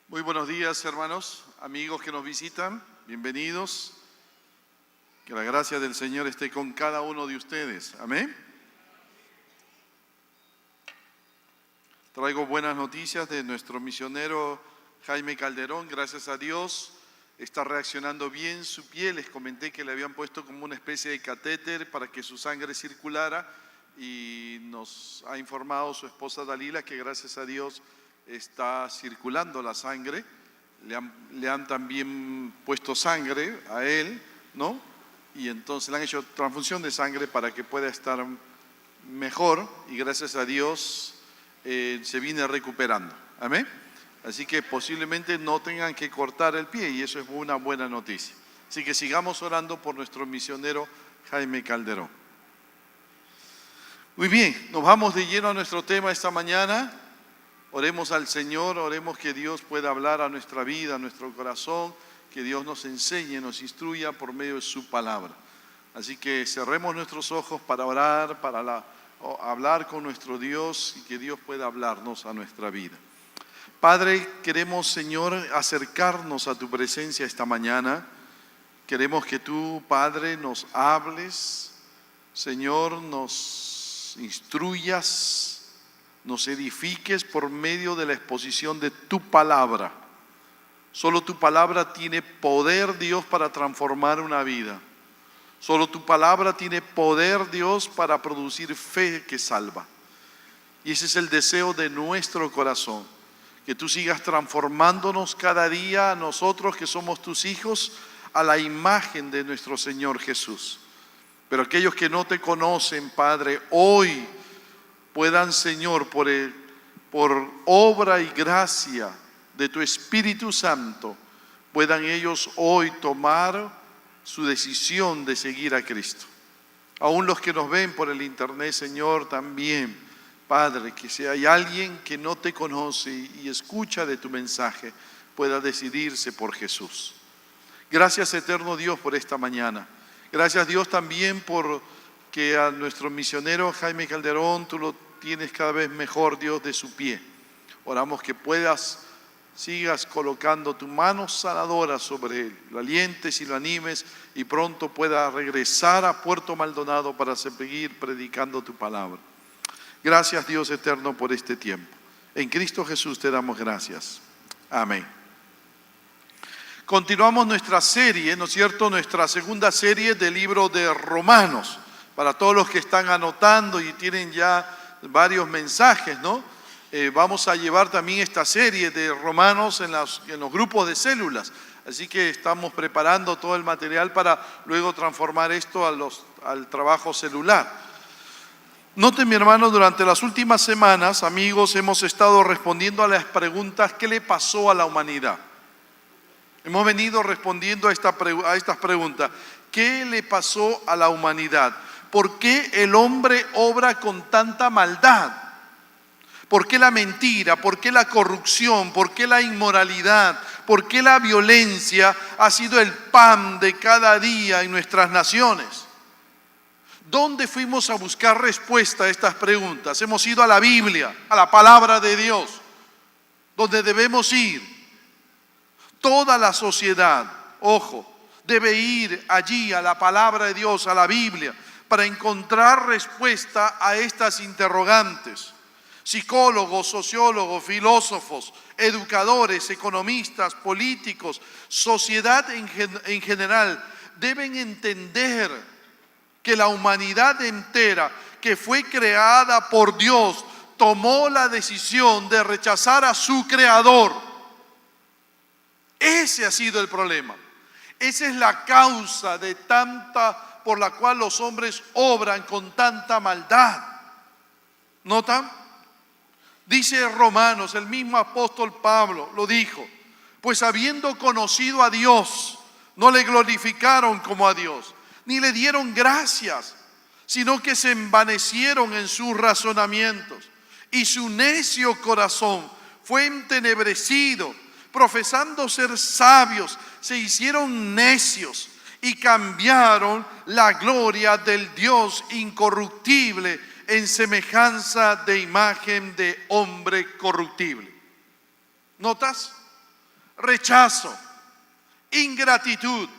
Muy buenos días, hermanos, amigos que nos visitan, bienvenidos. Que la gracia del Señor esté con cada uno de ustedes. Amén. Traigo buenas noticias de nuestro misionero Jaime Calderón. Gracias a Dios está reaccionando bien su piel. Les comenté que le habían puesto como una especie de catéter para que su sangre circulara y nos ha informado su esposa Dalila que gracias a Dios está circulando la sangre. Le han también puesto sangre a él, ¿no? Y entonces le han hecho transfusión de sangre para que pueda estar mejor y gracias a Dios se viene recuperando. Amén. Así que posiblemente no tengan que cortar el pie y eso es una buena noticia. Así que sigamos orando por nuestro misionero Jaime Calderón. Muy bien, nos vamos de lleno a nuestro tema esta mañana. Oremos al Señor, oremos que Dios pueda hablar a nuestra vida, a nuestro corazón, que Dios nos enseñe, nos instruya por medio de su palabra. Así que cerremos nuestros ojos para orar, para hablar con nuestro Dios y que Dios pueda hablarnos a nuestra vida. Padre, queremos, Señor, acercarnos a tu presencia esta mañana. Queremos que tú, Padre, nos hables, Señor, nos instruyas, nos edifiques por medio de la exposición de tu palabra. Solo tu palabra tiene poder, Dios, para transformar una vida. Solo tu palabra tiene poder, Dios, para producir fe que salva. Y ese es el deseo de nuestro corazón. Que tú sigas transformándonos cada día a nosotros que somos tus hijos a la imagen de nuestro Señor Jesús. Pero aquellos que no te conocen, Padre, hoy puedan, Señor, por obra y gracia de tu Espíritu Santo, puedan ellos hoy tomar su decisión de seguir a Cristo. Aún los que nos ven por el internet, Señor, también, Padre, que si hay alguien que no te conoce y escucha de tu mensaje, pueda decidirse por Jesús. Gracias, eterno Dios, por esta mañana. Gracias, Dios, también por que a nuestro misionero Jaime Calderón tú lo tienes cada vez mejor, Dios, de su pie. Oramos que sigas colocando tu mano sanadora sobre él, lo alientes y lo animes y pronto pueda regresar a Puerto Maldonado para seguir predicando tu palabra. Gracias, Dios eterno, por este tiempo. En Cristo Jesús te damos gracias. Amén. Continuamos nuestra serie, ¿no es cierto? Nuestra segunda serie del libro de Romanos. Para todos los que están anotando y tienen ya varios mensajes, ¿no? Vamos a llevar también esta serie de Romanos en los grupos de células. Así que estamos preparando todo el material para luego transformar esto al trabajo celular. Noten, mi hermano, durante las últimas semanas, amigos, hemos estado respondiendo a las preguntas: ¿qué le pasó a la humanidad? Hemos venido respondiendo a estas preguntas. ¿Qué le pasó a la humanidad? ¿Por qué el hombre obra con tanta maldad? ¿Por qué la mentira? ¿Por qué la corrupción? ¿Por qué la inmoralidad? ¿Por qué la violencia ha sido el pan de cada día en nuestras naciones? ¿Dónde fuimos a buscar respuesta a estas preguntas? Hemos ido a la Biblia, a la palabra de Dios, donde debemos ir. Toda la sociedad, ojo, debe ir allí a la palabra de Dios, a la Biblia, para encontrar respuesta a estas interrogantes. Psicólogos, sociólogos, filósofos, educadores, economistas, políticos, sociedad en general, deben entender que la humanidad entera, que fue creada por Dios, tomó la decisión de rechazar a su Creador. Ese ha sido el problema. Esa es la causa por la cual los hombres obran con tanta maldad. ¿Notan? Dice Romanos, el mismo apóstol Pablo lo dijo: pues habiendo conocido a Dios, no le glorificaron como a Dios, ni le dieron gracias, sino que se envanecieron en sus razonamientos, y su necio corazón fue entenebrecido. Profesando ser sabios, se hicieron necios y cambiaron la gloria del Dios incorruptible en semejanza de imagen de hombre corruptible. ¿Notas? rechazo, ingratitud,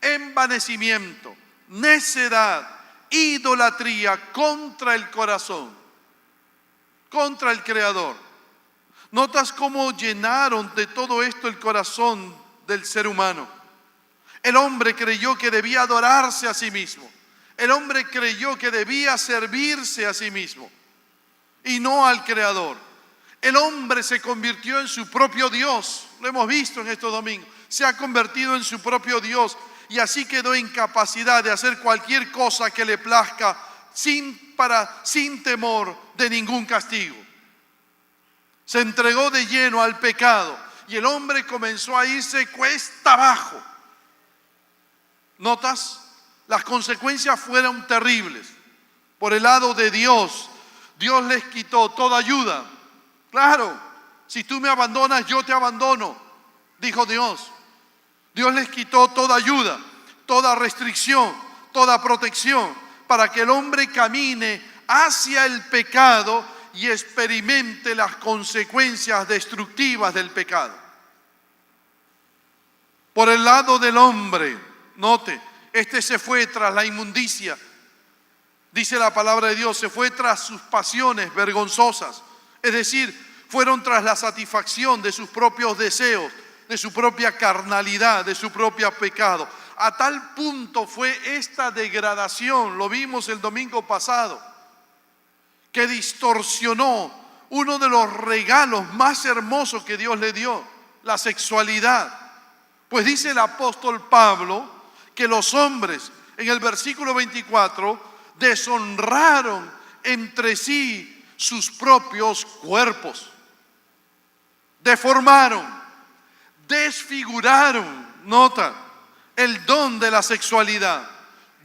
envanecimiento, necedad, idolatría contra el corazón, contra el Creador. ¿Notas cómo llenaron de todo esto el corazón del ser humano? El hombre creyó que debía adorarse a sí mismo. El hombre creyó que debía servirse a sí mismo y no al Creador. El hombre se convirtió en su propio Dios. Lo hemos visto en estos domingos. Se ha convertido en su propio Dios y así quedó en capacidad de hacer cualquier cosa que le plazca sin temor de ningún castigo. Se entregó de lleno al pecado y el hombre comenzó a irse cuesta abajo. ¿Notas? Las consecuencias fueron terribles. Por el lado de Dios, Dios les quitó toda ayuda. Claro, si tú me abandonas, yo te abandono, dijo Dios. Dios les quitó toda ayuda, toda restricción, toda protección, para que el hombre camine hacia el pecado y experimente las consecuencias destructivas del pecado. Por el lado del hombre, note, este se fue tras la inmundicia. Dice la palabra de Dios, se fue tras sus pasiones vergonzosas. Es decir, fueron tras la satisfacción de sus propios deseos, de su propia carnalidad, de su propio pecado. A tal punto fue esta degradación, lo vimos el domingo pasado, que distorsionó uno de los regalos más hermosos que Dios le dio, la sexualidad. Pues dice el apóstol Pablo que los hombres, en el versículo 24, deshonraron entre sí sus propios cuerpos. Deformaron, desfiguraron, nota, el don de la sexualidad.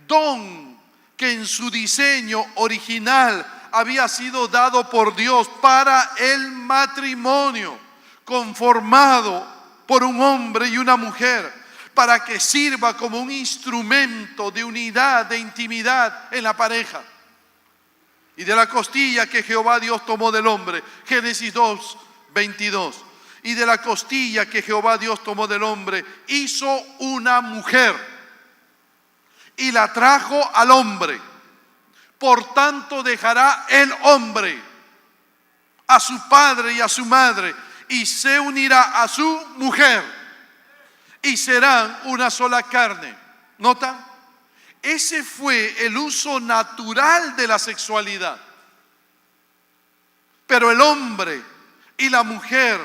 Don que en su diseño original había sido dado por Dios para el matrimonio, conformado por un hombre y una mujer, para que sirva como un instrumento de unidad, de intimidad en la pareja. Y de la costilla que Jehová Dios tomó del hombre, Génesis 2, 22. Y de la costilla que Jehová Dios tomó del hombre, hizo una mujer y la trajo al hombre. Por tanto dejará el hombre a su padre y a su madre y se unirá a su mujer y serán una sola carne. ¿Nota? Ese fue el uso natural de la sexualidad. Pero el hombre y la mujer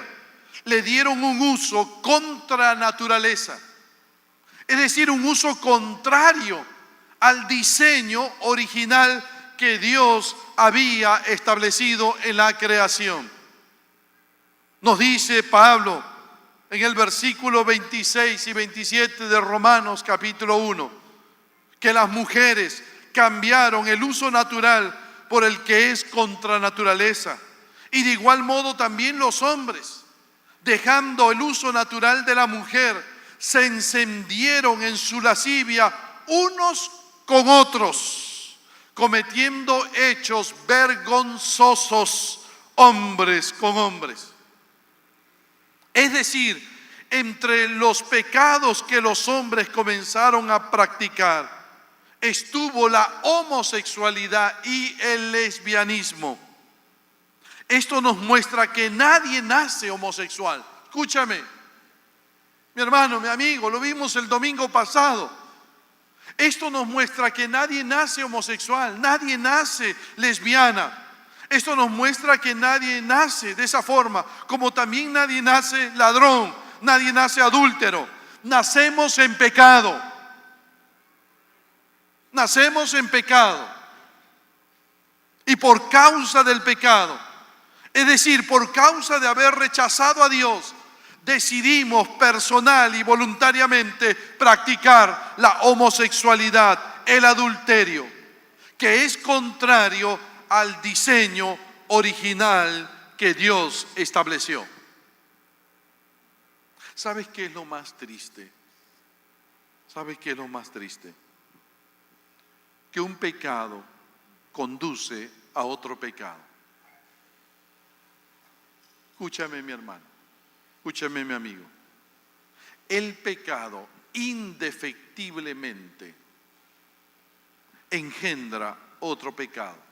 le dieron un uso contra naturaleza. Es decir, un uso contrario al diseño original que Dios había establecido en la creación. Nos dice Pablo en el versículo 26 y 27 de Romanos capítulo 1, que las mujeres cambiaron el uso natural por el que es contra naturaleza. Y de igual modo también los hombres, dejando el uso natural de la mujer, se encendieron en su lascivia unos con otros, cometiendo hechos vergonzosos hombres con hombres. Es decir, entre los pecados que los hombres comenzaron a practicar, estuvo la homosexualidad y el lesbianismo. Esto nos muestra que nadie nace homosexual. Escúchame, mi hermano, mi amigo, lo vimos el domingo pasado. Esto nos muestra que nadie nace homosexual, nadie nace lesbiana. Esto nos muestra que nadie nace de esa forma, como también nadie nace ladrón, nadie nace adúltero. Nacemos en pecado. Nacemos en pecado. Y por causa del pecado, es decir, por causa de haber rechazado a Dios, decidimos personal y voluntariamente practicar la homosexualidad, el adulterio, que es contrario al diseño original que Dios estableció. ¿Sabes qué es lo más triste? ¿Sabes qué es lo más triste? Que un pecado conduce a otro pecado. Escúchame, mi hermano, escúchame, mi amigo. el pecado indefectiblemente engendra otro pecado.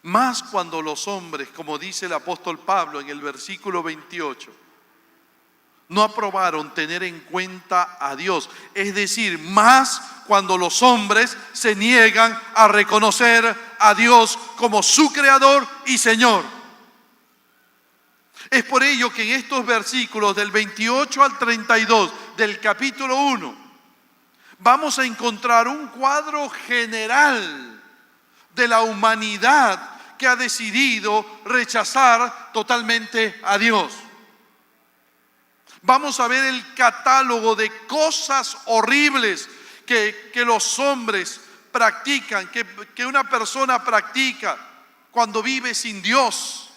Más cuando los hombres, como dice el apóstol Pablo en el versículo 28, no aprobaron tener en cuenta a Dios. Es decir, más cuando los hombres se niegan a reconocer a Dios como su Creador y Señor. Es por ello que en estos versículos del 28 al 32 del capítulo 1 vamos a encontrar un cuadro general de la humanidad que ha decidido rechazar totalmente a Dios. Vamos a ver el catálogo de cosas horribles que los hombres practican, que una persona practica cuando vive sin Dios.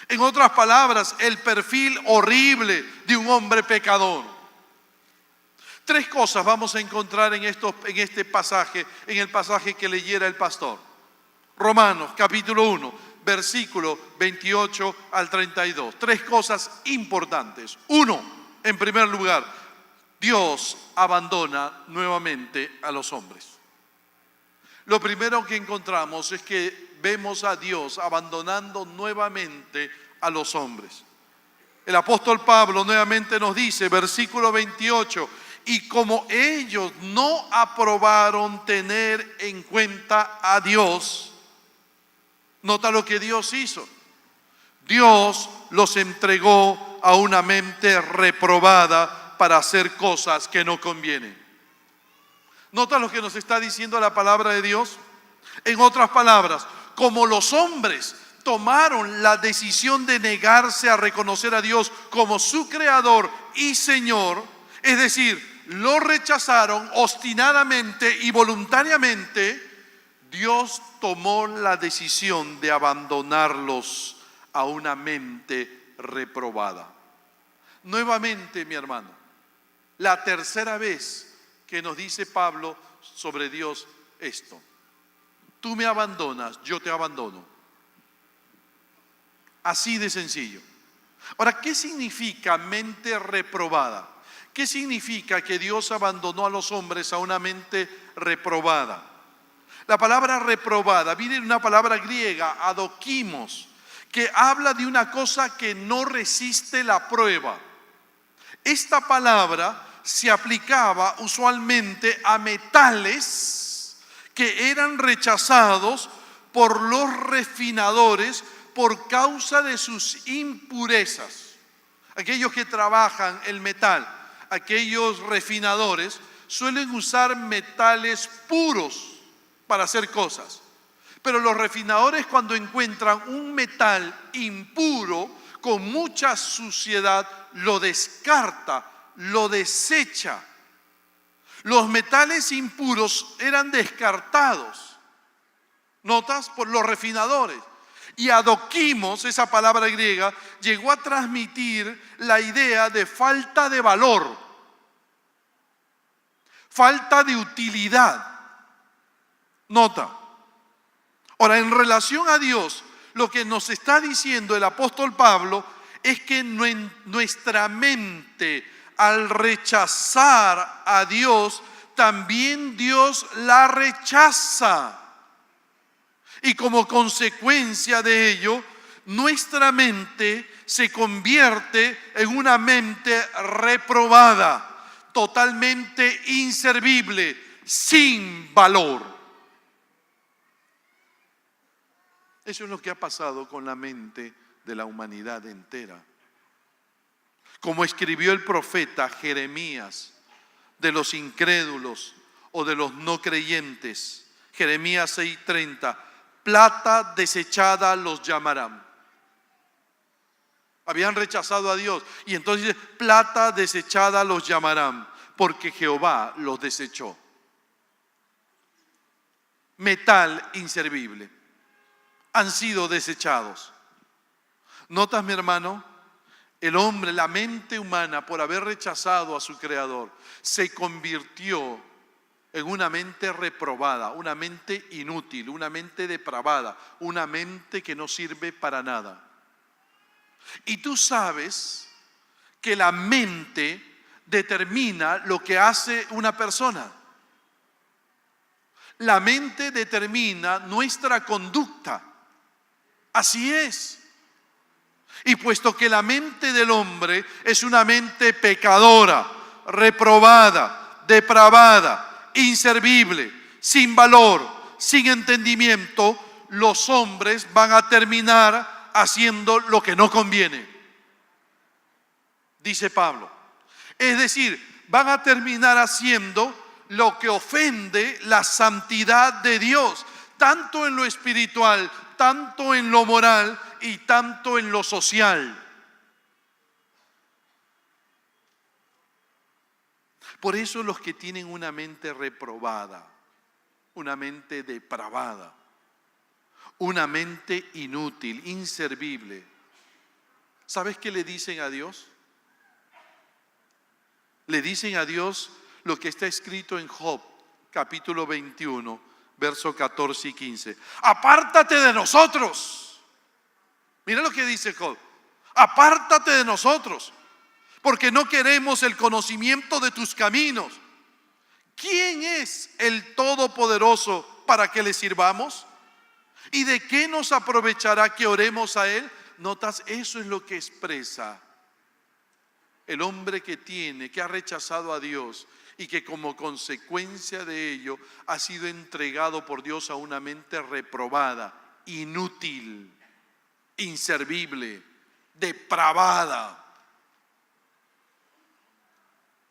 En otras palabras, el perfil horrible de un hombre pecador. Tres cosas vamos a encontrar en este pasaje, en el pasaje que leyera el pastor. Romanos capítulo 1, versículo 28 al 32. Tres cosas importantes. Uno, en primer lugar, Dios abandona nuevamente a los hombres. Lo primero que encontramos es que vemos a Dios abandonando nuevamente a los hombres. El apóstol Pablo nuevamente nos dice, versículo 28, y como ellos no aprobaron tener en cuenta a Dios, nota lo que Dios hizo. Dios los entregó a una mente reprobada para hacer cosas que no convienen. ¿Nota lo que nos está diciendo la palabra de Dios? En otras palabras, como los hombres tomaron la decisión de negarse a reconocer a Dios como su Creador y Señor, es decir, lo rechazaron obstinadamente y voluntariamente, Dios tomó la decisión de abandonarlos a una mente reprobada. Nuevamente, mi hermano, la tercera vez que nos dice Pablo sobre Dios esto. Tú me abandonas, yo te abandono. Así de sencillo. Ahora, ¿qué significa mente reprobada? ¿Qué significa que Dios abandonó a los hombres a una mente reprobada? La palabra reprobada viene de una palabra griega, adokimos, que habla de una cosa que no resiste la prueba. Esta palabra se aplicaba usualmente a metales que eran rechazados por los refinadores por causa de sus impurezas. Aquellos que trabajan el metal, aquellos refinadores, suelen usar metales puros para hacer cosas. Pero los refinadores, cuando encuentran un metal impuro con mucha suciedad, lo descarta, lo desecha. Los metales impuros eran descartados, ¿notas? Por los refinadores. Y adokimos, esa palabra griega, llegó a transmitir la idea de falta de valor, falta de utilidad. Nota. Ahora, en relación a Dios, lo que nos está diciendo el apóstol Pablo es que nuestra mente, al rechazar a Dios, también Dios la rechaza. Y como consecuencia de ello, nuestra mente se convierte en una mente reprobada, totalmente inservible, sin valor. Eso es lo que ha pasado con la mente de la humanidad entera. Como escribió el profeta Jeremías, de los incrédulos o de los no creyentes, Jeremías 6:30, plata desechada los llamarán. Habían rechazado a Dios y entonces plata desechada los llamarán, porque Jehová los desechó. Metal inservible. Han sido desechados. ¿Notas, mi hermano? El hombre, la mente humana, por haber rechazado a su Creador, se convirtió en una mente reprobada, una mente inútil, una mente depravada, una mente que no sirve para nada. Y tú sabes que la mente determina lo que hace una persona. La mente determina nuestra conducta. Así es. Y puesto que la mente del hombre es una mente pecadora, reprobada, depravada, inservible, sin valor, sin entendimiento, los hombres van a terminar haciendo lo que no conviene, dice Pablo. Es decir, van a terminar haciendo lo que ofende la santidad de Dios, tanto en lo espiritual, tanto en lo moral y tanto en lo social. Por eso los que tienen una mente reprobada, una mente depravada, una mente inútil, inservible, ¿sabes qué le dicen a Dios? Le dicen a Dios lo que está escrito en Job, capítulo 21, versos 14 y 15. Apártate de nosotros. Mira lo que dice Job. Apártate de nosotros, porque no queremos el conocimiento de tus caminos. ¿Quién es el Todopoderoso para que le sirvamos? ¿Y de qué nos aprovechará que oremos a Él? ¿Notas? Eso es lo que expresa el hombre que ha rechazado a Dios y que como consecuencia de ello ha sido entregado por Dios a una mente reprobada, inútil, inservible, depravada.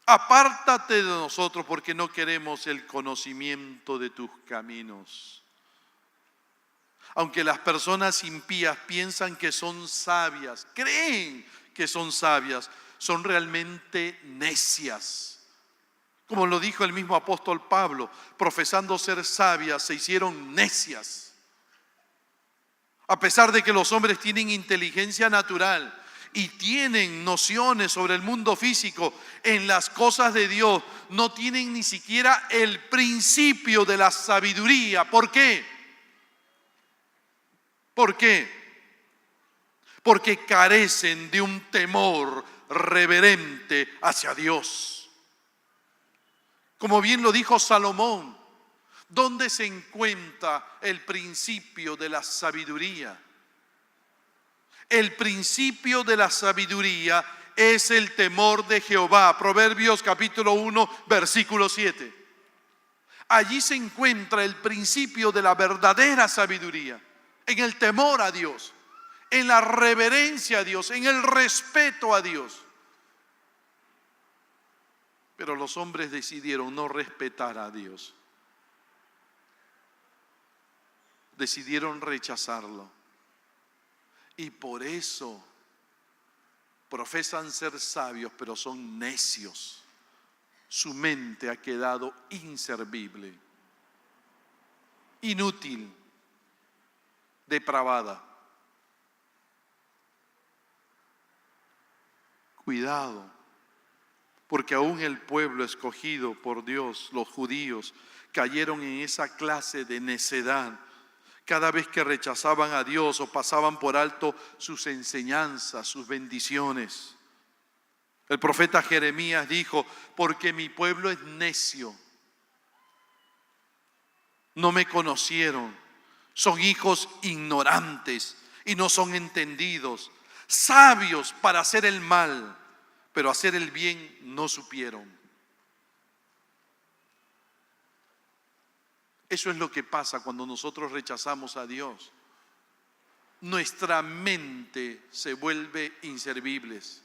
Apártate de nosotros porque no queremos el conocimiento de tus caminos. Aunque las personas impías piensan que son sabias, creen que son sabias, son realmente necias. Como lo dijo el mismo apóstol Pablo, profesando ser sabias, se hicieron necias. A pesar de que los hombres tienen inteligencia natural y tienen nociones sobre el mundo físico, en las cosas de Dios no tienen ni siquiera el principio de la sabiduría. ¿Por qué? ¿Por qué? Porque carecen de un temor reverente hacia Dios. Como bien lo dijo Salomón, ¿dónde se encuentra el principio de la sabiduría? El principio de la sabiduría es el temor de Jehová. Proverbios capítulo 1, versículo 7. Allí se encuentra el principio de la verdadera sabiduría, en el temor a Dios, en la reverencia a Dios, en el respeto a Dios. Pero los hombres decidieron no respetar a Dios. Decidieron rechazarlo. Y por eso profesan ser sabios, pero son necios. Su mente ha quedado inservible, inútil, depravada. Cuidado, porque aún el pueblo escogido por Dios, los judíos, cayeron en esa clase de necedad. Cada vez que rechazaban a Dios o pasaban por alto sus enseñanzas, sus bendiciones. El profeta Jeremías dijo, porque mi pueblo es necio, no me conocieron, son hijos ignorantes y no son entendidos, sabios para hacer el mal, pero hacer el bien no supieron. Eso es lo que pasa cuando nosotros rechazamos a Dios. Nuestra mente se vuelve inservibles.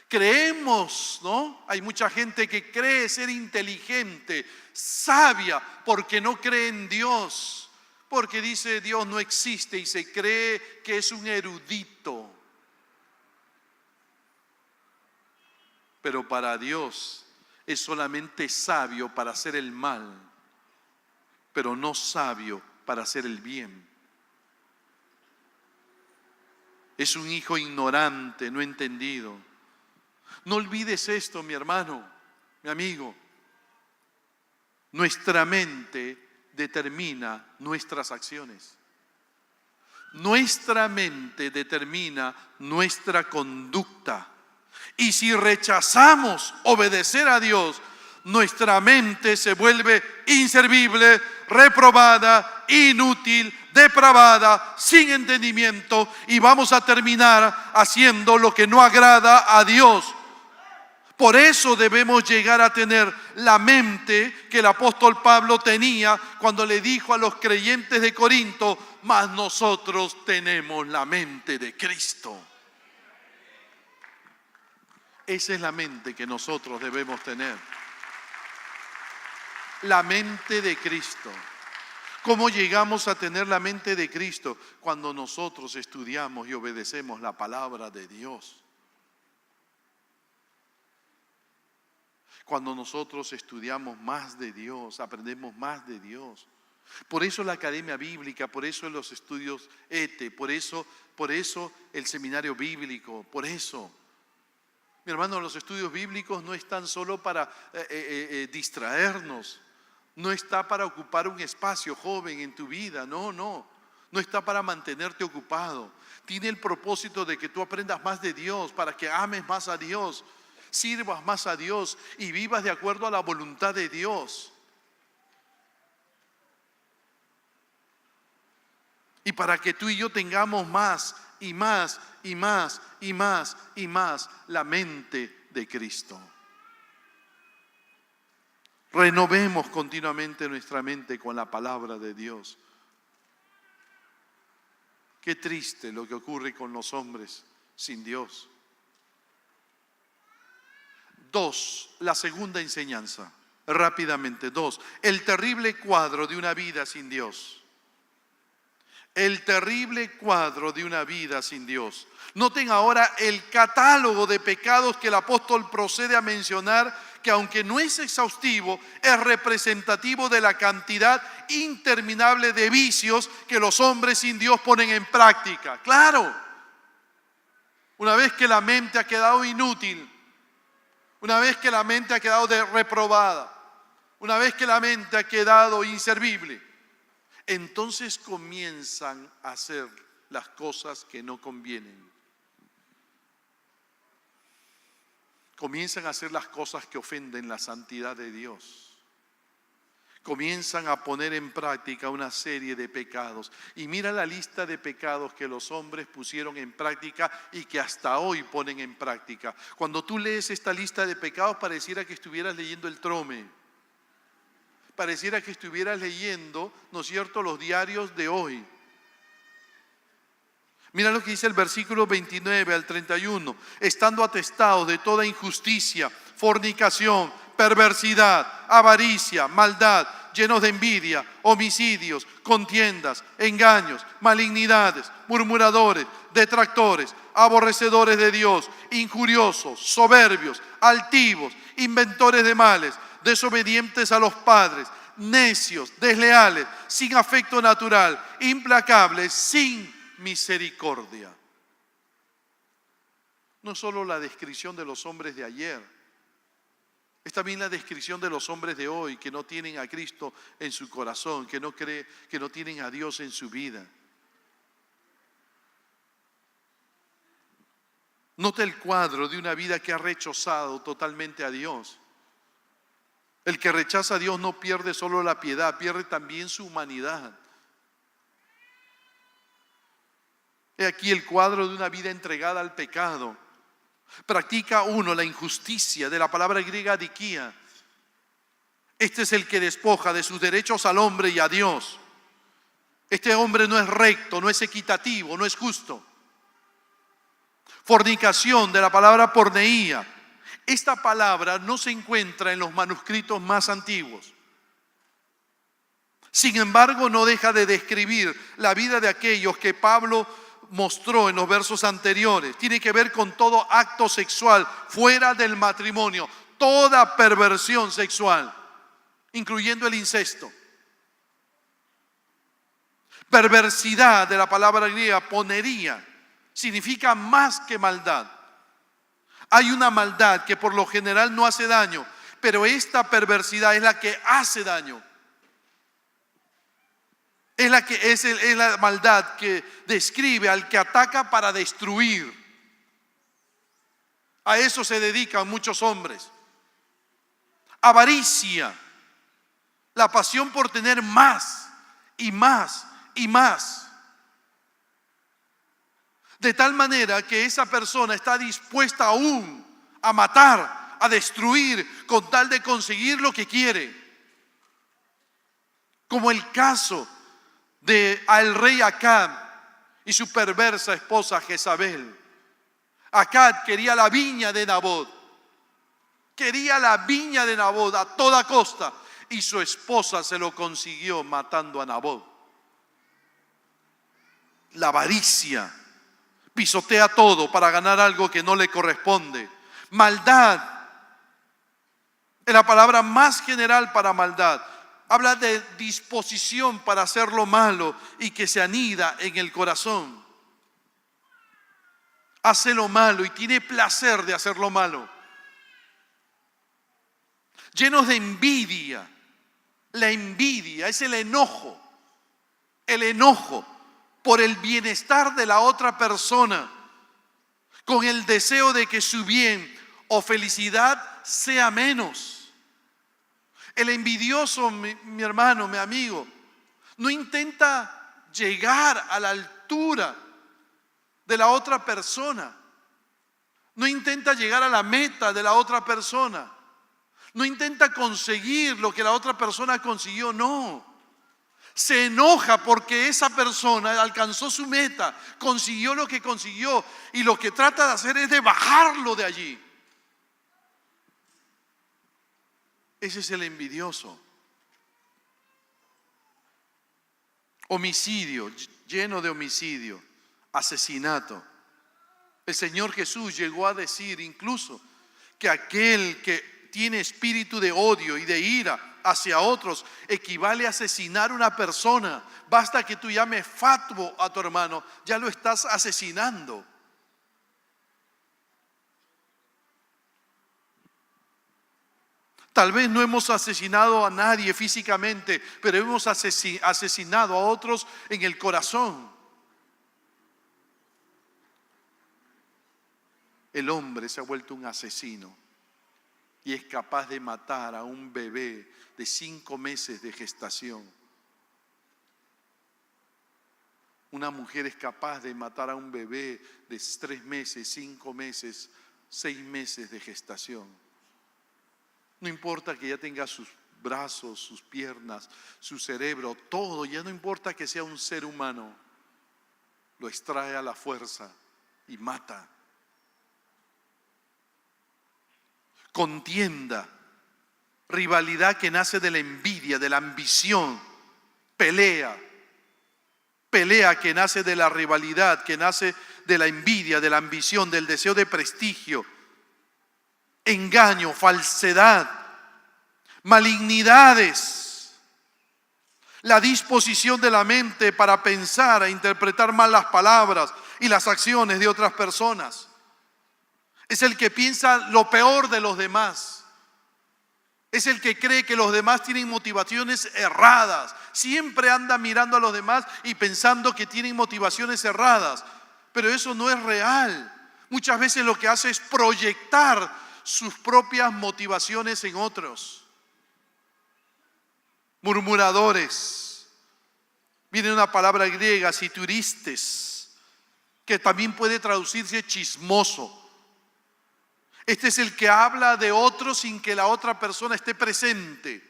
Creemos, ¿no? Hay mucha gente que cree ser inteligente, sabia, porque no cree en Dios, porque dice Dios no existe y se cree que es un erudito. Pero para Dios es solamente sabio para hacer el mal, pero no sabio para hacer el bien. Es un hijo ignorante, no entendido. No olvides esto, mi hermano, mi amigo. Nuestra mente determina nuestras acciones. Nuestra mente determina nuestra conducta. Y si rechazamos obedecer a Dios, nuestra mente se vuelve inservible, reprobada, inútil, depravada, sin entendimiento, y vamos a terminar haciendo lo que no agrada a Dios. Por eso debemos llegar a tener la mente que el apóstol Pablo tenía cuando le dijo a los creyentes de Corinto: mas nosotros tenemos la mente de Cristo. Esa es la mente que nosotros debemos tener. La mente de Cristo. ¿Cómo llegamos a tener la mente de Cristo? Cuando nosotros estudiamos y obedecemos la palabra de Dios. Cuando nosotros estudiamos más de Dios, aprendemos más de Dios. Por eso la academia bíblica, por eso los estudios ETE, por eso el seminario bíblico, por eso. Mi hermano, los estudios bíblicos no están solo para distraernos, no está para ocupar un espacio joven en tu vida, no está para mantenerte ocupado. Tiene el propósito de que tú aprendas más de Dios, para que ames más a Dios, sirvas más a Dios y vivas de acuerdo a la voluntad de Dios. Y para que tú y yo tengamos más y más y más y más y más la mente de Cristo. Renovemos continuamente nuestra mente con la palabra de Dios. Qué triste lo que ocurre con los hombres sin Dios. 2, la segunda enseñanza, rápidamente. 2, el terrible cuadro de una vida sin Dios. El terrible cuadro de una vida sin Dios. Noten ahora el catálogo de pecados que el apóstol procede a mencionar, que aunque no es exhaustivo, es representativo de la cantidad interminable de vicios que los hombres sin Dios ponen en práctica. Claro, una vez que la mente ha quedado inútil, una vez que la mente ha quedado reprobada, una vez que la mente ha quedado inservible, entonces comienzan a hacer las cosas que no convienen. Comienzan a hacer las cosas que ofenden la santidad de Dios. Comienzan a poner en práctica una serie de pecados. Y mira la lista de pecados que los hombres pusieron en práctica y que hasta hoy ponen en práctica. Cuando tú lees esta lista de pecados, pareciera que estuvieras leyendo el Trome. Pareciera que estuvieras leyendo, ¿no es cierto?, los diarios de hoy. Mira lo que dice el versículo 29 al 31. Estando atestados de toda injusticia, fornicación, perversidad, avaricia, maldad, llenos de envidia, homicidios, contiendas, engaños, malignidades, murmuradores, detractores, aborrecedores de Dios, injuriosos, soberbios, altivos, inventores de males, desobedientes a los padres, necios, desleales, sin afecto natural, implacables, sin misericordia. No solo la descripción de los hombres de ayer, es también la descripción de los hombres de hoy que no tienen a Cristo en su corazón, que no tienen a Dios en su vida. Nota el cuadro de una vida que ha rechazado totalmente a Dios. El que rechaza a Dios no pierde solo la piedad, pierde también su humanidad. He aquí el cuadro de una vida entregada al pecado. Practica uno la injusticia, de la palabra griega dikia. Este es el que despoja de sus derechos al hombre y a Dios. Este hombre no es recto, no es equitativo, no es justo. Fornicación, de la palabra porneía. Esta palabra no se encuentra en los manuscritos más antiguos. Sin embargo, no deja de describir la vida de aquellos que Pablo mostró en los versos anteriores. Tiene que ver con todo acto sexual fuera del matrimonio, toda perversión sexual, incluyendo el incesto. Perversidad, de la palabra griega ponería, significa más que maldad. Hay una maldad que por lo general no hace daño, pero esta perversidad es la que hace daño. Es la maldad que describe al que ataca para destruir. A eso se dedican muchos hombres. Avaricia, la pasión por tener más y más y más. De tal manera que esa persona está dispuesta aún a matar, a destruir, con tal de conseguir lo que quiere. Como el caso de al rey Acab y su perversa esposa Jezabel. Acab quería la viña de Nabot. Quería la viña de Nabot a toda costa. Y su esposa se lo consiguió matando a Nabot. La avaricia pisotea todo para ganar algo que no le corresponde. Maldad es la palabra más general para maldad. Habla de disposición para hacer lo malo y que se anida en el corazón. Hace lo malo y tiene placer de hacer lo malo. Llenos de envidia. La envidia es el enojo por el bienestar de la otra persona, con el deseo de que su bien o felicidad sea menos. El envidioso, mi hermano, mi amigo, no intenta llegar a la altura de la otra persona. No intenta llegar a la meta de la otra persona. No intenta conseguir lo que la otra persona consiguió, no. Se enoja porque esa persona alcanzó su meta, consiguió lo que consiguió y lo que trata de hacer es de bajarlo de allí. Ese es el envidioso. Homicidio, lleno de homicidio, asesinato. El Señor Jesús llegó a decir incluso que aquel que tiene espíritu de odio y de ira hacia otros equivale a asesinar a una persona. Basta que tú llames fatuo a tu hermano, ya lo estás asesinando. Tal vez no hemos asesinado a nadie físicamente, pero hemos asesinado a otros en el corazón. El hombre se ha vuelto un asesino y es capaz de matar a un bebé de 5 meses de gestación. Una mujer es capaz de matar a un bebé de 3 meses, 5 meses, 6 meses de gestación. No importa que ya tenga sus brazos, sus piernas, su cerebro, todo, ya no importa que sea un ser humano. Lo extrae a la fuerza y mata. Contienda, rivalidad que nace de la envidia, de la ambición, pelea que nace de la rivalidad, que nace de la envidia, de la ambición, del deseo de prestigio, engaño, falsedad, malignidades, la disposición de la mente para pensar e interpretar mal las palabras y las acciones de otras personas. Es el que piensa lo peor de los demás. Es el que cree que los demás tienen motivaciones erradas. Siempre anda mirando a los demás y pensando que tienen motivaciones erradas. Pero eso no es real. Muchas veces lo que hace es proyectar sus propias motivaciones en otros. Murmuradores. Viene una palabra griega, situristes, que también puede traducirse chismoso. Este es el que habla de otros sin que la otra persona esté presente.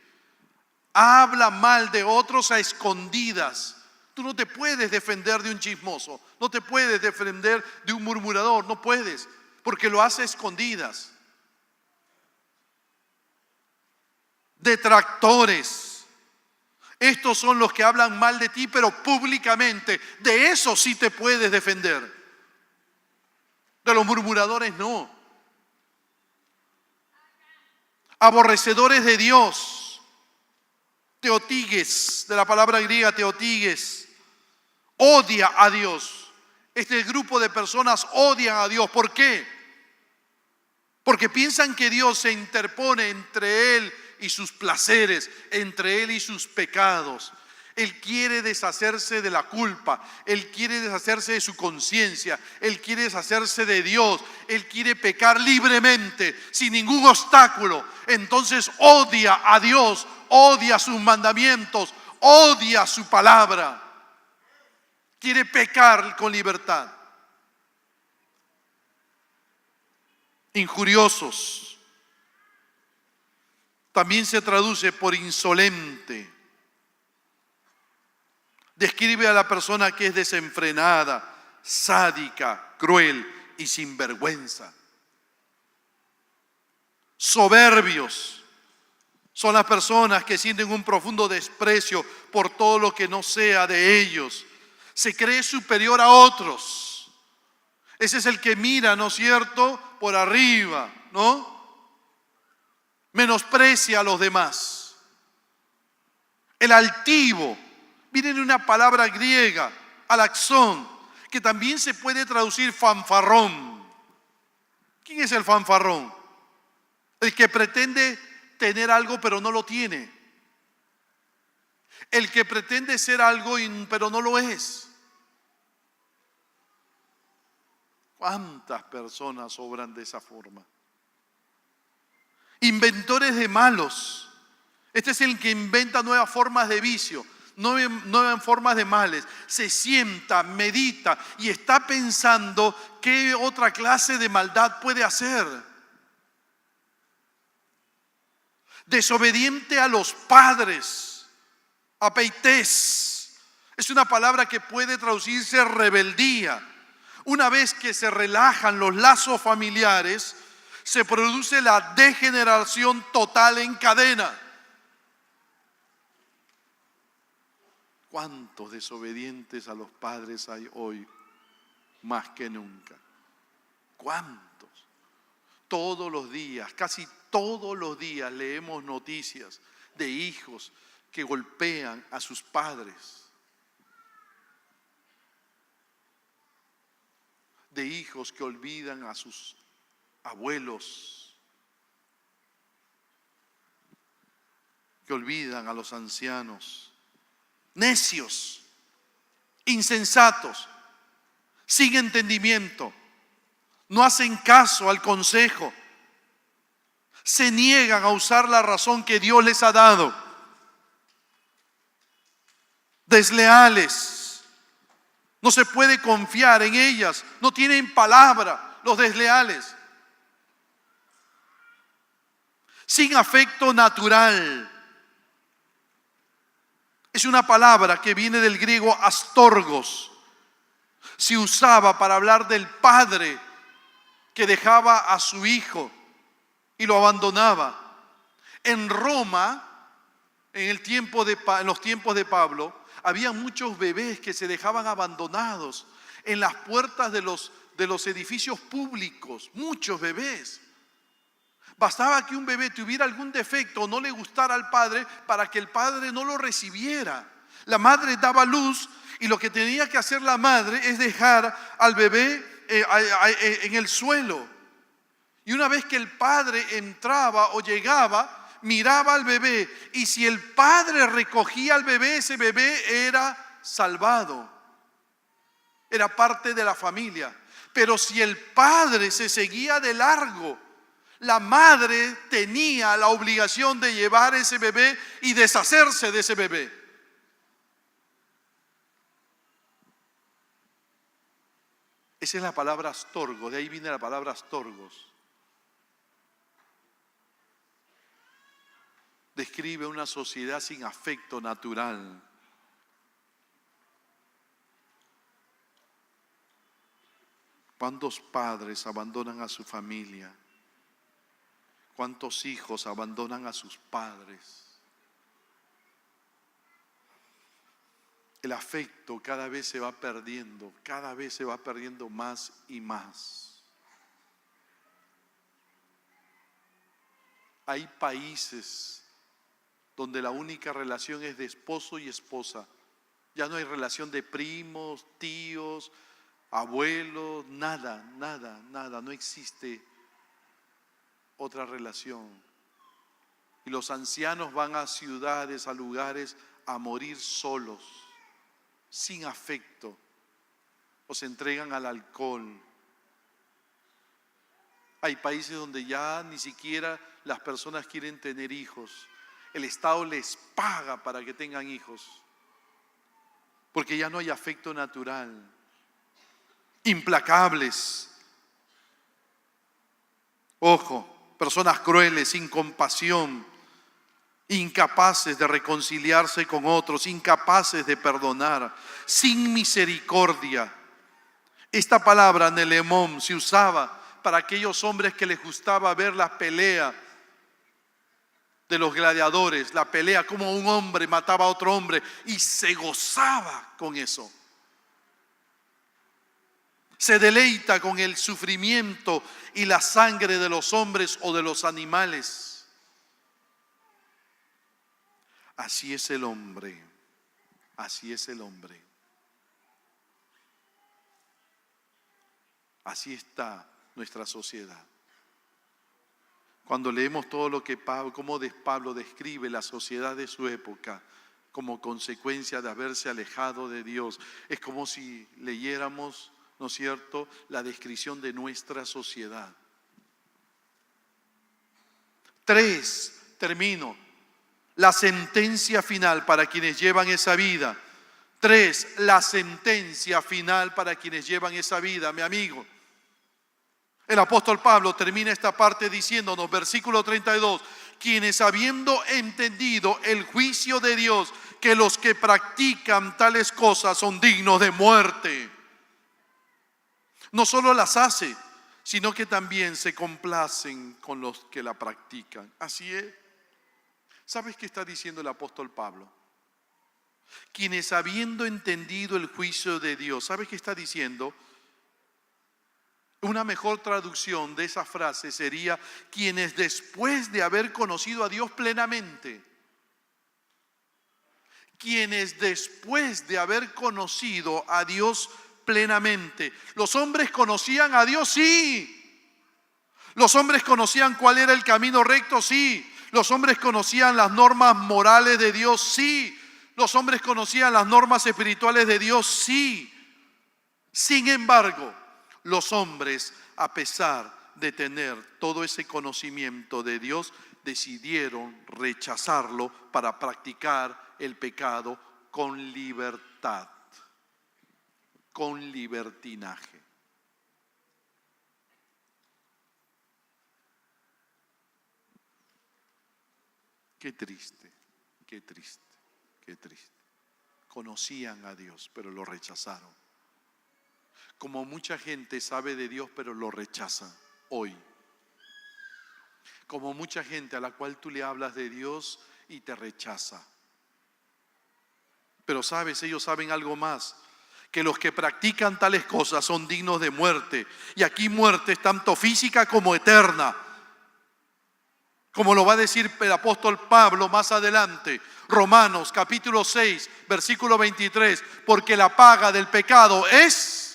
Habla mal de otros a escondidas. Tú no te puedes defender de un chismoso, no te puedes defender de un murmurador, no puedes, porque lo hace a escondidas. Detractores. Estos son los que hablan mal de ti, pero públicamente. De eso sí te puedes defender. De los murmuradores no. Aborrecedores de Dios. Teotiges, de la palabra griega teotiges. Odia a Dios. Este grupo de personas odian a Dios. ¿Por qué? Porque piensan que Dios se interpone entre él y sus placeres, entre él y sus pecados. Él quiere deshacerse de la culpa, Él quiere deshacerse de su conciencia, Él quiere deshacerse de Dios, Él quiere pecar libremente, sin ningún obstáculo. Entonces odia a Dios, odia sus mandamientos, odia su palabra. Quiere pecar con libertad. Injuriosos. También se traduce por insolente. Describe a la persona que es desenfrenada, sádica, cruel y sinvergüenza. Soberbios son las personas que sienten un profundo desprecio por todo lo que no sea de ellos. Se cree superior a otros. Ese es el que mira, ¿no es cierto?, por arriba, ¿no? Menosprecia a los demás. El altivo viene de una palabra griega, alaxón, que también se puede traducir fanfarrón. ¿Quién es el fanfarrón? El que pretende tener algo pero no lo tiene. El que pretende ser algo pero no lo es. ¿Cuántas personas obran de esa forma? Inventores de malos. Este es el que inventa nuevas formas de vicio, nuevas formas de males. Se sienta, medita y está pensando qué otra clase de maldad puede hacer. Desobediente a los padres. Apeités. Es una palabra que puede traducirse rebeldía. Una vez que se relajan los lazos familiares, se produce la degeneración total en cadena. ¿Cuántos desobedientes a los padres hay hoy? Más que nunca. ¿Cuántos? Todos los días, casi todos los días leemos noticias de hijos que golpean a sus padres. De hijos que olvidan a sus abuelos, que olvidan a los ancianos. Necios, insensatos, sin entendimiento, no hacen caso al consejo, se niegan a usar la razón que Dios les ha dado. Desleales. No se puede confiar en ellas. No tienen palabra los desleales. Sin afecto natural. Es una palabra que viene del griego astorgos. Se usaba para hablar del padre que dejaba a su hijo y lo abandonaba. En Roma, en los tiempos de Pablo, había muchos bebés que se dejaban abandonados en las puertas de los edificios públicos. Muchos bebés. Bastaba que un bebé tuviera algún defecto o no le gustara al padre para que el padre no lo recibiera. La madre daba luz y lo que tenía que hacer la madre es dejar al bebé en el suelo. Y una vez que el padre entraba o llegaba, miraba al bebé, y si el padre recogía al bebé, ese bebé era salvado, era parte de la familia. Pero si el padre se seguía de largo, la madre tenía la obligación de llevar ese bebé y deshacerse de ese bebé. Esa es la palabra astorgos, de ahí viene la palabra astorgos. Describe una sociedad sin afecto natural. ¿Cuántos padres abandonan a su familia? ¿Cuántos hijos abandonan a sus padres? El afecto cada vez se va perdiendo más y más. Hay países donde la única relación es de esposo y esposa. Ya no hay relación de primos, tíos, abuelos, nada, no existe otra relación. Y los ancianos van a ciudades, a lugares, a morir solos, sin afecto, o se entregan al alcohol. Hay países donde ya ni siquiera las personas quieren tener hijos. El Estado les paga para que tengan hijos, porque ya no hay afecto natural. Implacables. Ojo, personas crueles, sin compasión, incapaces de reconciliarse con otros, incapaces de perdonar, sin misericordia. Esta palabra, nelemón, se usaba para aquellos hombres que les gustaba ver la pelea de los gladiadores, la pelea, como un hombre mataba a otro hombre y se gozaba con eso. Se deleita con el sufrimiento y la sangre de los hombres o de los animales. Así es el hombre, así es el hombre. Así está nuestra sociedad. Cuando leemos todo lo que Pablo describe la sociedad de su época como consecuencia de haberse alejado de Dios, es como si leyéramos, ¿no es cierto?, la descripción de nuestra sociedad. 3, termino, la sentencia final para quienes llevan esa vida. 3, la sentencia final para quienes llevan esa vida, mi amigo. El apóstol Pablo termina esta parte diciéndonos, versículo 32, quienes habiendo entendido el juicio de Dios, que los que practican tales cosas son dignos de muerte. No solo las hace, sino que también se complacen con los que la practican. Así es. ¿Sabes qué está diciendo el apóstol Pablo? Quienes habiendo entendido el juicio de Dios, ¿sabes qué está diciendo? Una mejor traducción de esa frase sería quienes después de haber conocido a Dios plenamente, quienes después de haber conocido a Dios plenamente. Los hombres conocían a Dios, sí. Los hombres conocían cuál era el camino recto, sí. Los hombres conocían las normas morales de Dios, sí. Los hombres conocían las normas espirituales de Dios, sí. Sin embargo, los hombres, a pesar de tener todo ese conocimiento de Dios, decidieron rechazarlo para practicar el pecado con libertad, con libertinaje. Qué triste, qué triste, qué triste. Conocían a Dios, pero lo rechazaron. Como mucha gente sabe de Dios, pero lo rechaza hoy. Como mucha gente a la cual tú le hablas de Dios y te rechaza. Pero sabes, ellos saben algo más, que los que practican tales cosas son dignos de muerte. Y aquí muerte es tanto física como eterna. Como lo va a decir el apóstol Pablo más adelante. Romanos capítulo 6, versículo 23. Porque la paga del pecado es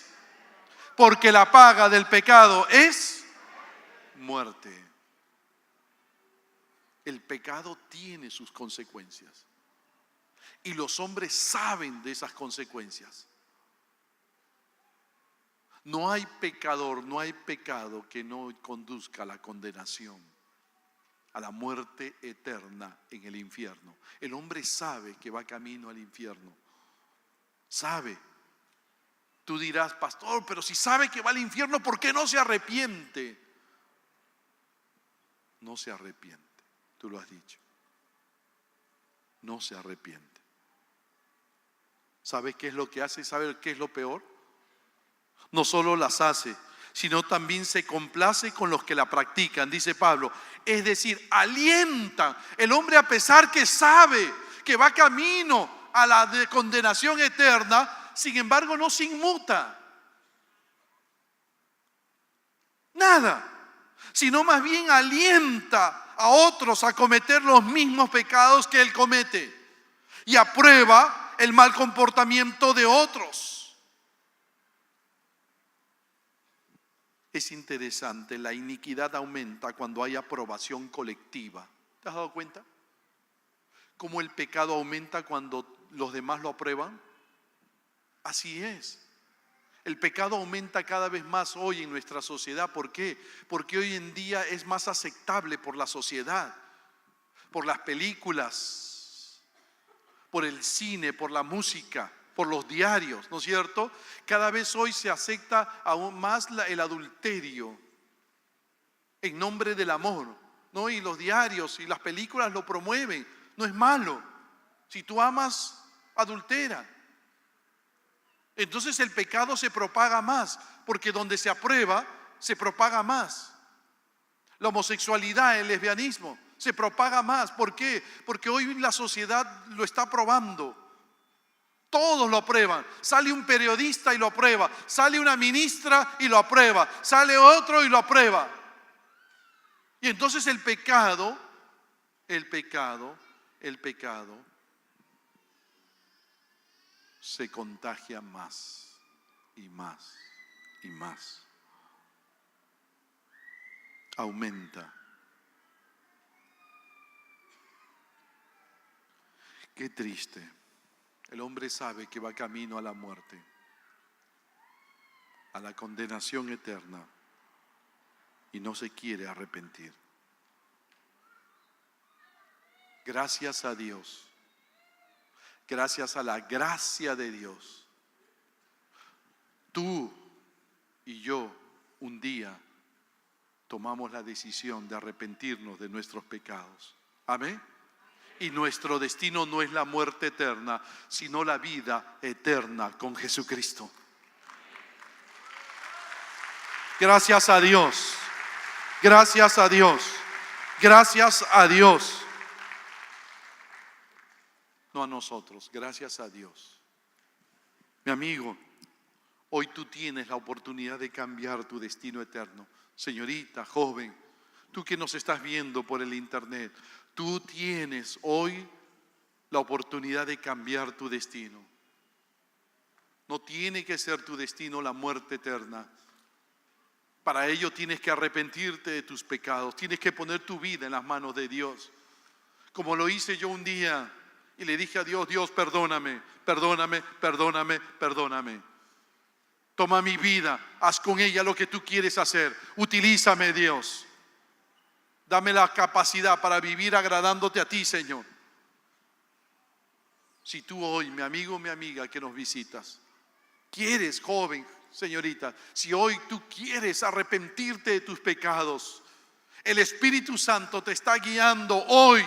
muerte. El pecado tiene sus consecuencias. Y los hombres saben de esas consecuencias. No hay pecador, no hay pecado que no conduzca a la condenación, a la muerte eterna en el infierno. El hombre sabe que va camino al infierno. Sabe. Tú dirás, pastor, pero si sabe que va al infierno, ¿por qué no se arrepiente? No se arrepiente, tú lo has dicho. No se arrepiente. ¿Sabes qué es lo que hace? ¿Sabes qué es lo peor? No solo las hace, sino también se complace con los que la practican, dice Pablo. Es decir, alientan. El hombre, a pesar que sabe que va camino a la condenación eterna, sin embargo no se inmuta. Nada. Sino más bien alienta a otros a cometer los mismos pecados que él comete. Y aprueba el mal comportamiento de otros. Es interesante, la iniquidad aumenta cuando hay aprobación colectiva. ¿Te has dado cuenta? cómo el pecado aumenta cuando los demás lo aprueban? Así es. El pecado aumenta cada vez más hoy en nuestra sociedad. ¿Por qué? Porque hoy en día es más aceptable por la sociedad, por las películas, por el cine, por la música, por los diarios, ¿no es cierto? Cada vez hoy se acepta aún más el adulterio en nombre del amor, ¿no? Y los diarios y las películas lo promueven. No es malo. Si tú amas, adultera. Entonces el pecado se propaga más, porque donde se aprueba, se propaga más. La homosexualidad, el lesbianismo, se propaga más. ¿Por qué? Porque hoy la sociedad lo está aprobando. Todos lo aprueban. Sale un periodista y lo aprueba. Sale una ministra y lo aprueba. Sale otro y lo aprueba. Y entonces el pecado se contagia más y más y más. Aumenta. Qué triste. El hombre sabe que va camino a la muerte, a la condenación eterna, y no se quiere arrepentir. Gracias a Dios, gracias a la gracia de Dios, tú y yo un día tomamos la decisión de arrepentirnos de nuestros pecados. Amén. Y nuestro destino no es la muerte eterna, sino la vida eterna con Jesucristo. Gracias a Dios, gracias a Dios, gracias a Dios. No a nosotros, gracias a Dios. Mi amigo, hoy tú tienes la oportunidad de cambiar tu destino eterno. Señorita, joven, tú que nos estás viendo por el internet, tú tienes hoy la oportunidad de cambiar tu destino. No tiene que ser tu destino la muerte eterna. Para ello tienes que arrepentirte de tus pecados, tienes que poner tu vida en las manos de Dios. Como lo hice yo un día y le dije a Dios: Dios, perdóname, perdóname, perdóname, perdóname. Toma mi vida, haz con ella lo que tú quieres hacer. Utilízame, Dios. Dame la capacidad para vivir agradándote a ti, Señor. Si tú hoy, mi amigo, mi amiga que nos visitas, quieres, joven, señorita, si hoy tú quieres arrepentirte de tus pecados, el Espíritu Santo te está guiando hoy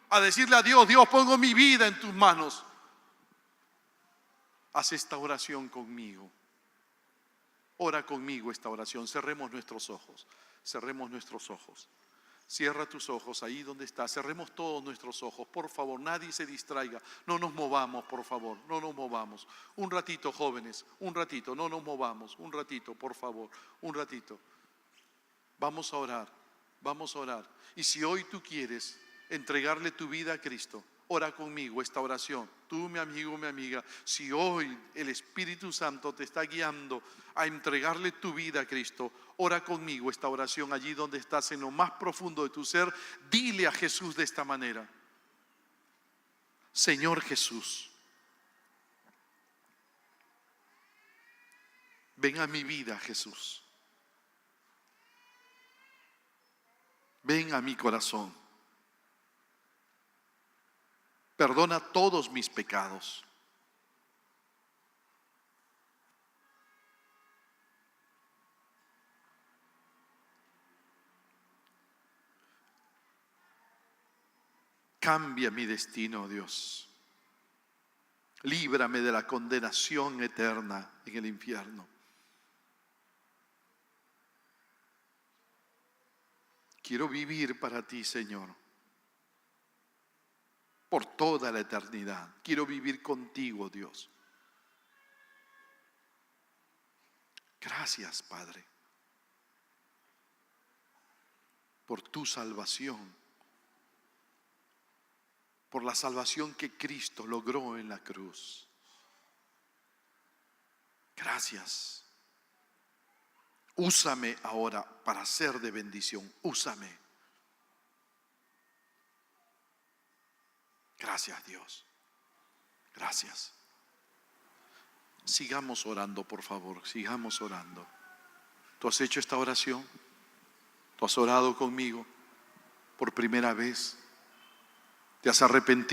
a decirle a Dios: Dios, pongo mi vida en tus manos. Haz esta oración conmigo. Ora conmigo esta oración. Cerremos nuestros ojos. Cerremos nuestros ojos. Cierra tus ojos ahí donde estás. Cerremos todos nuestros ojos. Por favor, nadie se distraiga. No nos movamos, por favor. No nos movamos. Un ratito, jóvenes. Un ratito. No nos movamos. Un ratito, por favor. Un ratito. Vamos a orar. Vamos a orar. Y si hoy tú quieres entregarle tu vida a Cristo, ora conmigo esta oración. Tú, mi amigo, mi amiga, si hoy el Espíritu Santo te está guiando a entregarle tu vida a Cristo, ora conmigo esta oración allí donde estás, en lo más profundo de tu ser. Dile a Jesús de esta manera: Señor Jesús, ven a mi vida, Jesús. Ven a mi corazón. Perdona todos mis pecados. Cambia mi destino, Dios. Líbrame de la condenación eterna en el infierno. Quiero vivir para ti, Señor, por toda la eternidad. Quiero vivir contigo, Dios. Gracias, Padre, por tu salvación, por la salvación que Cristo logró en la cruz. Gracias. Úsame ahora para ser de bendición. Úsame. Gracias, Dios. Gracias. Sigamos orando, por favor, sigamos orando. ¿Tú has hecho esta oración? ¿Tú has orado conmigo por primera vez? ¿Te has arrepentido?